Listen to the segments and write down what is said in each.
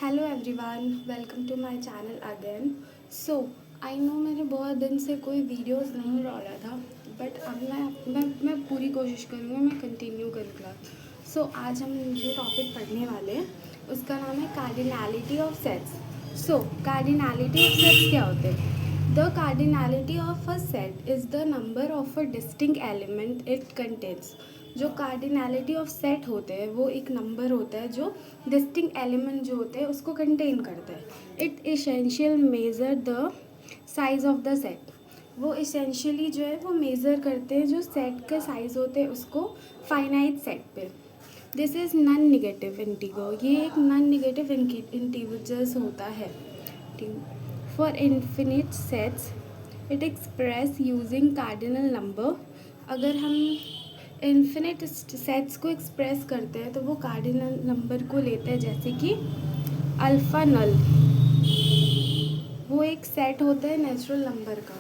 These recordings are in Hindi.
Hello everyone, welcome to my channel again. So I know मैंने बहुत दिन से कोई वीडियोस नहीं डाला था, बट अब मैं पूरी कोशिश करूँगी, मैं कंटिन्यू करूँ क्लास। सो आज हम जो टॉपिक पढ़ने वाले हैं उसका नाम है cardinality of sets. So cardinality of sets क्या होते हैं? The cardinality of a set is the number of a distinct element it contains. जो कार्डिनैलिटी ऑफ सेट होते हैं वो एक नंबर होता है जो डिस्टिंक्ट एलिमेंट जो होते हैं उसको कंटेन करता है। It essential measure the size of the set. वो इसेंशियली जो है वो मेज़र करते हैं जो सेट का साइज़ होते हैं उसको फाइनाइट सेट पे। This is non negative integer. ये एक नॉन निगेटिव इंटीजर्स होता है। For infinite sets it express using cardinal number. अगर हम इन्फिनिट सेट्स को एक्सप्रेस करते हैं तो वो कार्डिनल नंबर को लेते हैं, जैसे कि अल्फ़ा नल। वो एक सेट होता है नेचुरल नंबर का।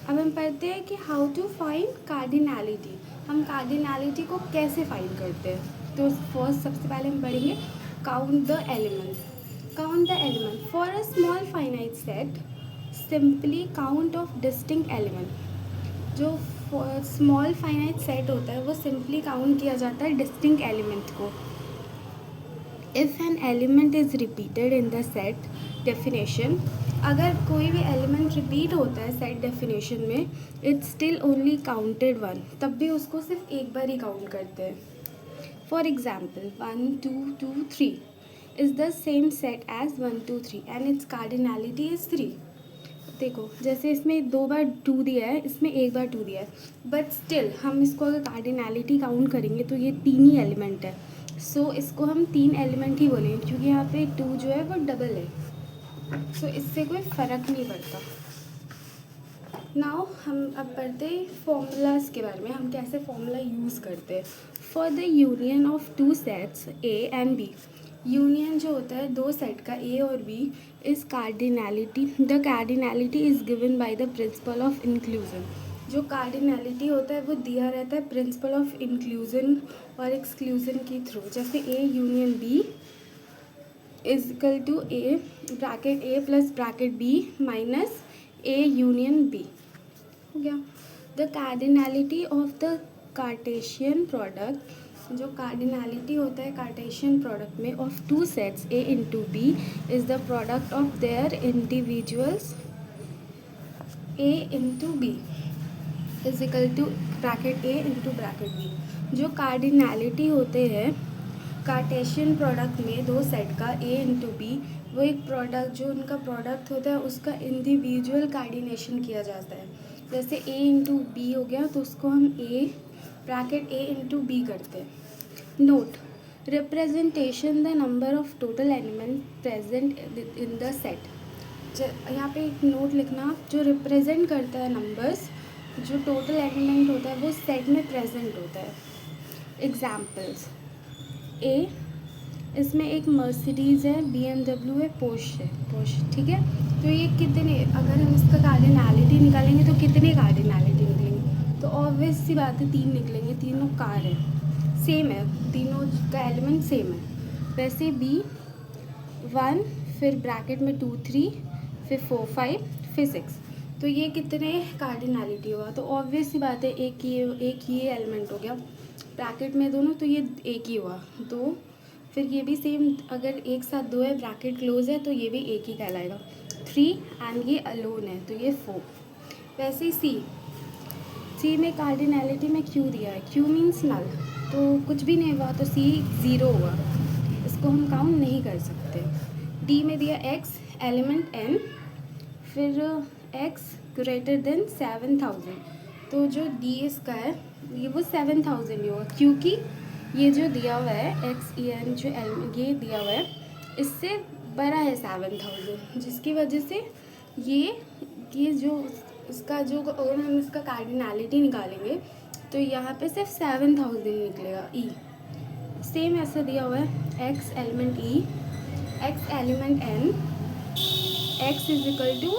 अब हम पढ़ते हैं कि हाउ टू फाइंड कार्डिनैलिटी। हम कार्डिनैलिटी को कैसे फाइंड करते हैं। तो फर्स्ट सबसे पहले हम पढ़ेंगे count the element. Count the element for a small finite set simply count of distinct element. जो स्मॉल फाइनाइट सेट होता है वो सिंपली काउंट किया जाता है डिस्टिंक्ट एलिमेंट को। If an element is repeated in the set definition, अगर कोई भी एलिमेंट रिपीट होता है सेट डेफिनेशन में, it's still only counted one, तब भी उसको सिर्फ एक बार ही काउंट करते हैं। For example 1 2 2 3 is the same set as 1 2 3 and its cardinality is 3। देखो, जैसे इसमें 2 बार 2 दिया है, इसमें 1 बार 2 दिया है, बट स्टिल हम इसको अगर कार्डिनैलिटी काउंट करेंगे तो ये 3 ही एलिमेंट है। सो इसको हम 3 एलिमेंट ही बोलेंगे, क्योंकि यहाँ पे 2 जो है वो डबल है। सो इससे कोई फ़र्क नहीं पड़ता। नाउ हम अब पढ़ते हैं फॉर्मूलाज के बारे में, हम कैसे फॉर्मूला यूज़ करते हैं। For the union of two sets A and B, union जो होता है दो सेट का ए और B, is cardinality. The cardinality is given by the principle of inclusion. जो कार्डिनैलिटी होता है वो दिया रहता है प्रिंसिपल ऑफ इंक्लूजन और एक्सक्लूजन के थ्रू। जैसे A union B is equal to A bracket A plus bracket B minus A union B. हो गया। The cardinality of the Cartesian product, जो कार्डिनैलिटी होता है कार्टेशियन प्रोडक्ट में of two sets A into B is the product of their individuals A into B is equal to bracket A into bracket B. जो कार्डिनैलिटी होते हैं कार्टेशियन प्रोडक्ट में दो सेट का ए इंटू बी, वो एक प्रोडक्ट जो उनका प्रोडक्ट होता है उसका इंडिविजुअल कार्डिनेशन किया जाता है। जैसे ए इंटू बी हो गया तो उसको हम ए ब्रैकेट ए इंटू बी करते हैं। Note, representation the number of total element present in the set. यहाँ पे एक नोट लिखना जो रिप्रेजेंट करता है नंबर्स, जो टोटल एलिमेंट होता है वो सेट में प्रेजेंट होता है। एग्जाम्पल्स, ए, इसमें एक मर्सिडीज़ है, BMW है, पोर्श है, पोर्श, ठीक है। तो ये कितने, अगर हम इसका कार्डिनैलिटी निकालेंगे तो कितने कार्डिनैलिटी निकलेंगे? तो ऑब्वियस सी बात है 3 निकलेंगे, तीनों कार है, सेम है, तीनों का एलिमेंट सेम है। वैसे बी 1 फिर ब्रैकेट में 2 3 फिर 4 5 फिर 6, तो ये कितने कार्डिनैलिटी हुआ? तो ऑब्वियस सी बात है एक ही एलिमेंट हो गया, ब्रैकेट में दोनों, तो ये एक ही हुआ 2। फिर ये भी सेम, अगर एक साथ 2 है ब्रैकेट क्लोज है तो ये भी एक ही कहलाएगा 3, एंड ये अलोन है तो ये 4। वैसे ही सी में कार्डिनैलिटी में क्यू दिया है, क्यू मीन्स नल, तो कुछ भी नहीं हुआ तो सी 0 हुआ, इसको हम काउंट नहीं कर सकते। डी में दिया एक्स एलिमेंट एन, फिर एक्स ग्रेटर देन 7000, तो जो डी इसका है ये वो 7000 ही होगा, क्योंकि ये जो दिया हुआ है एक्स ई एन जो ये दिया हुआ है इससे बड़ा है 7000, जिसकी वजह से ये जो इसका जो, अगर हम इसका कार्डिनैलिटी निकालेंगे तो यहाँ पे सिर्फ 7000 निकलेगा ई। सेम ऐसा दिया हुआ है x element e, x element n, x is equal to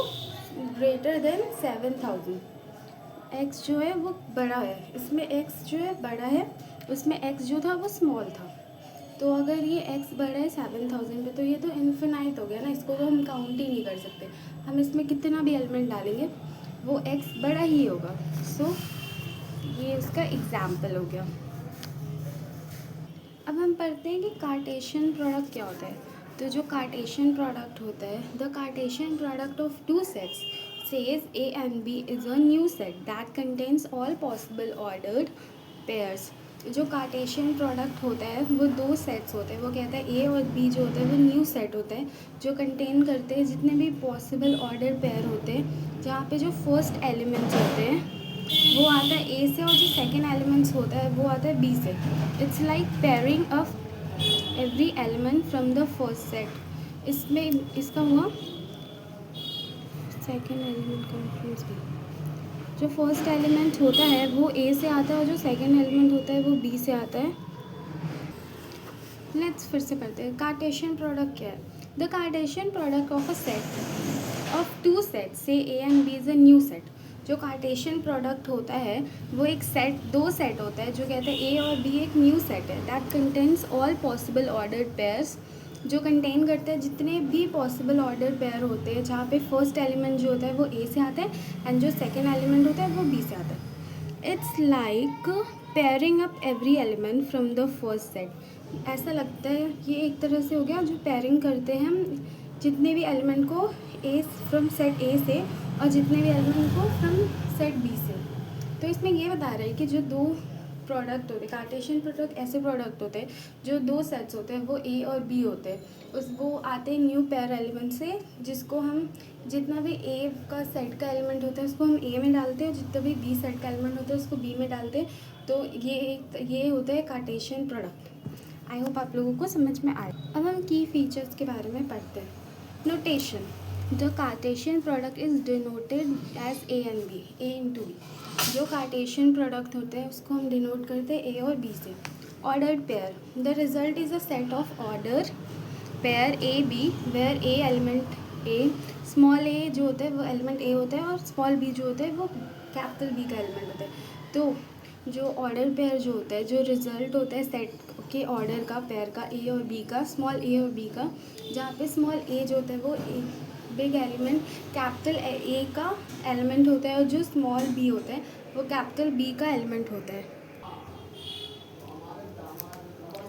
greater than 7000। X जो है वो बड़ा है, इसमें एक्स जो है बड़ा है, उसमें एक्स जो था वो स्मॉल था, तो अगर ये x बढ़ा है 7000 पे, तो ये तो इन्फिनाइट हो गया ना, इसको तो हम काउंट ही नहीं कर सकते। हम इसमें कितना भी एलिमेंट डालेंगे वो x बड़ा ही होगा। सो ये उसका एग्जाम्पल हो गया। अब हम पढ़ते हैं कि कार्टेशियन प्रोडक्ट क्या होता है। तो जो कार्टेशियन प्रोडक्ट होता है, the Cartesian product of two sets says A and B is a new set that contains all possible ordered pairs. जो कार्टेशियन प्रोडक्ट होता है वो दो सेट्स होते हैं, वो कहता है A और B जो होता है वो न्यू सेट होता है जो कंटेन करते हैं जितने भी पॉसिबल ऑर्डर पेयर होते हैं, जहाँ पे जो फर्स्ट एलिमेंट्स होते हैं वो आता है ए से और जो सेकेंड एलिमेंट्स होता है वो आता है बी से। It's like pairing of every element from the first set. इसमें इसका हुआ सेकेंड एलिमेंट कंफ्यूज भी, जो फर्स्ट एलिमेंट होता है वो ए से आता है और जो सेकेंड एलिमेंट होता है वो बी से आता है। लेट्स फिर से पढ़ते हैं कार्टेशियन प्रोडक्ट क्या है। The Cartesian product of a set of two set से A and B is a new set. जो कार्टेशियन प्रोडक्ट होता है वो एक सेट, दो सेट होता है जो कहते हैं ए और बी एक न्यू सेट है that contains all possible ordered pairs, जो कंटेन करते हैं जितने भी पॉसिबल ऑर्डर पेयर होते हैं, जहाँ पे फर्स्ट एलिमेंट जो होता है वो ए से आता है एंड जो सेकेंड एलिमेंट होता है वो बी से आता है। It's like pairing up every element from the first set. ऐसा लगता है ये एक तरह से हो गया जो पेयरिंग करते हैं हम जितने भी एलिमेंट को ए फ्रॉम सेट ए से और जितने भी एलिमेंट को फ्रॉम सेट बी से। तो इसमें ये बता रहा है कि जो दो प्रोडक्ट होते हैं, कार्टेशियन प्रोडक्ट ऐसे प्रोडक्ट होते हैं जो दो सेट्स होते हैं वो ए और बी होते हैं, उस वो आते हैं न्यू पेयर एलिमेंट से, जिसको हम जितना भी ए का सेट का एलिमेंट होता है उसको हम ए में डालते हैं, जितना भी बी सेट का एलिमेंट होता है उसको बी में डालते हैं। तो ये होता है कार्टेशियन प्रोडक्ट। आई होप आप लोगों को समझ में आए। अब हम की फीचर्स के बारे में पढ़ते हैं। Notation, the Cartesian product is denoted as A and B, A into B. जो कार्टेशियन प्रोडक्ट होते हैं उसको हम डिनोट करते हैं ए और बी से। Ordered pair, the result is a set of order pair A B where A element A, small A जो होता है वो एलिमेंट ए होता है और स्मॉल बी जो होता है वो कैपिटल बी का एलिमेंट होता है। तो जो ऑर्डर पेयर जो होता है, जो रिजल्ट होता है सेट के ऑर्डर का, पेयर का, ए और बी का, स्मॉल ए और बी का, जहाँ पे स्मॉल ए जो होता है वो बिग एलिमेंट कैपिटल ए का एलिमेंट होता है और जो स्मॉल बी होता है वो कैपिटल बी का एलिमेंट होता है।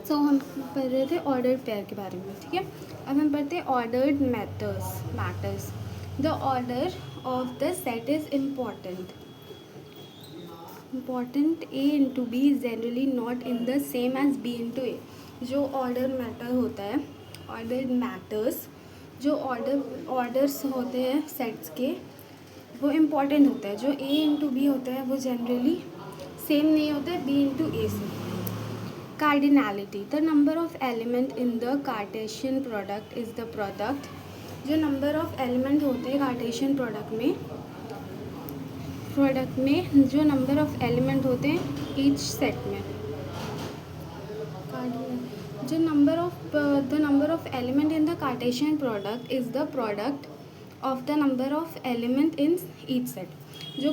सो हम पढ़ रहे थे ऑर्डर्ड पेयर के बारे में, ठीक है। अब हम पढ़ते हैं ordered matters. The order of the set is important A into B is generally not in the same as B into A। जो ऑर्डर मैटर होता है, ऑर्डर मैटर्स, जो ऑर्डर्स होते हैं सेट्स के वो इम्पॉर्टेंट होता है। जो A इंटू बी होता है वो जनरली सेम नहीं होता है B इंटू ए से। Cardinality, the number of element in the Cartesian product is the product. जो नंबर ऑफ एलिमेंट होते हैं कार्टेशियन प्रोडक्ट में जो नंबर ऑफ एलिमेंट होते हैं ईच सेट में, जो the number of element in the Cartesian product is the product of the number of element in each set. जो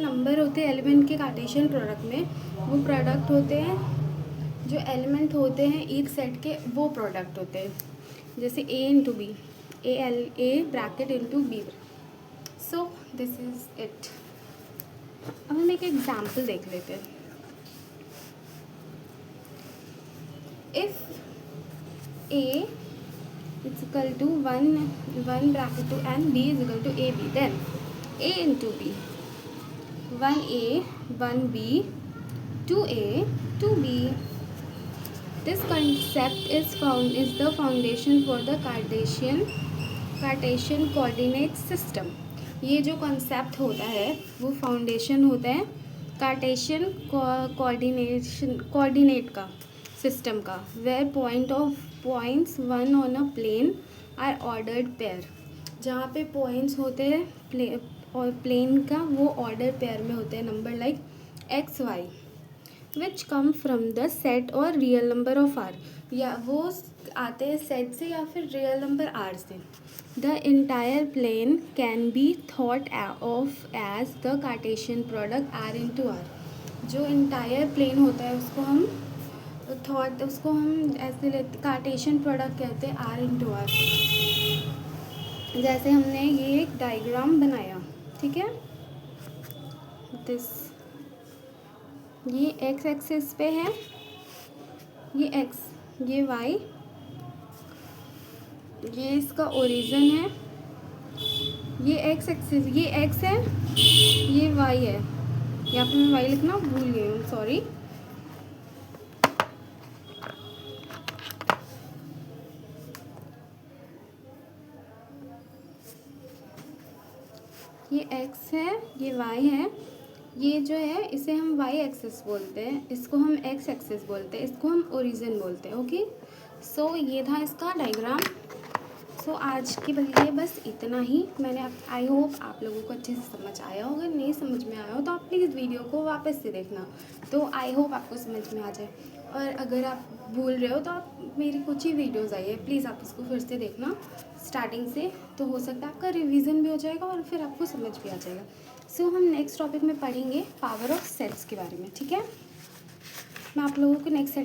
नंबर होते हैं एलिमेंट के कार्टेशियन प्रोडक्ट में वो प्रोडक्ट होते हैं, जो एलिमेंट होते हैं ईच सेट के वो प्रोडक्ट होते हैं। जैसे A into B, A bracket into B. So this is it. अब हम एक एग्जाम्पल देख लेते हैं। If A is equal to one bracket two and, B is equal to A B, then A into B, 1a 1b 2a 2b। This concept is the foundation for the Cartesian coordinate system। ये जो कॉन्सेप्ट होता है वो फाउंडेशन होता है कार्टेशियन कोऑर्डिनेट का सिस्टम का, where points one on a plane are ordered pair. जहाँ पे पॉइंट्स होते हैं और प्लेन का वो ऑर्डर पेयर में होते हैं, number like x y, which come from the set और रियल नंबर ऑफ आर, या वो आते हैं सेट से या फिर रियल नंबर आर से। The entire plane can be thought of as the Cartesian product R into R. जो इंटायर प्लेन होता है उसको हम थॉट उसको हम ऐसे लेते, कार्टेशियन प्रोडक्ट कहते हैं R इंटू आर। जैसे हमने ये एक डायग्राम बनाया, ठीक है, दिस, ये एक्स एक्सिस पे है, ये एक्स, ये वाई, ये इसका ओरिजिन है, ये एक्स एक्सिस, ये एक्स है, ये वाई है। यहाँ पे मैं वाई लिखना भूल गई हूँ, सॉरी। ये एक्स है, ये वाई है, ये जो है इसे हम वाई एक्सिस बोलते हैं, इसको हम एक्स एक्सिस बोलते हैं, इसको हम ओरिजिन बोलते हैं। ओके, सो ये था इसका डायग्राम। सो आज के लिए बस इतना ही। मैंने आई होप आप लोगों को अच्छे से समझ आया हो। अगर नहीं समझ में आया हो तो आप प्लीज़ वीडियो को वापस से देखना, तो आई होप आपको समझ में आ जाए। और अगर आप भूल रहे हो तो आप मेरी कुछ ही वीडियोज़ आई है, प्लीज़ आप इसको फिर से देखना स्टार्टिंग से, तो हो सकता है आपका रिवीजन भी हो जाएगा और फिर आपको समझ भी आ जाएगा। सो हम नेक्स्ट टॉपिक में पढ़ेंगे पावर ऑफ सेट्स के बारे में, ठीक है। मैं आप लोगों को नेक्स्ट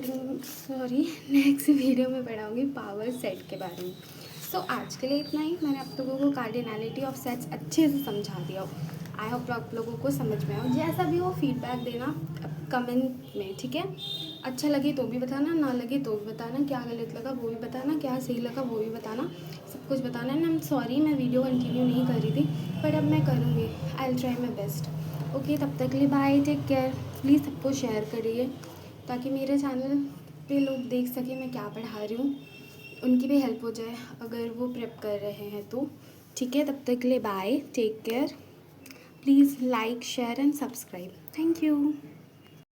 वीडियो में पढ़ाऊँगी पावर सेट के बारे में। सो आज के लिए इतना ही। मैंने आप लोगों को कार्डिनलिटी ऑफ सेट्स अच्छे से समझा दिया हो। आई होप आप लोगों को समझ में आओ। जैसा भी हो फीडबैक देना कमेंट में, ठीक है। अच्छा लगे तो भी बताना, ना लगे तो भी बताना, क्या गलत लगा वो भी बताना, क्या सही लगा वो भी बताना, सब कुछ बताना। एंड आई एम सॉरी मैं वीडियो कंटिन्यू नहीं कर रही थी, बट अब मैं करूँगी। I will try my best. Okay, तब तक के लिए बाय, टेक केयर। प्लीज़ सबको शेयर करिए ताकि मेरे चैनल पे लोग देख सकें मैं क्या पढ़ा रही हूँ, उनकी भी हेल्प हो जाए अगर वो प्रेप कर रहे हैं तो। ठीक है, तब तक के लिए bye, take care. Please like, share and subscribe. Thank you.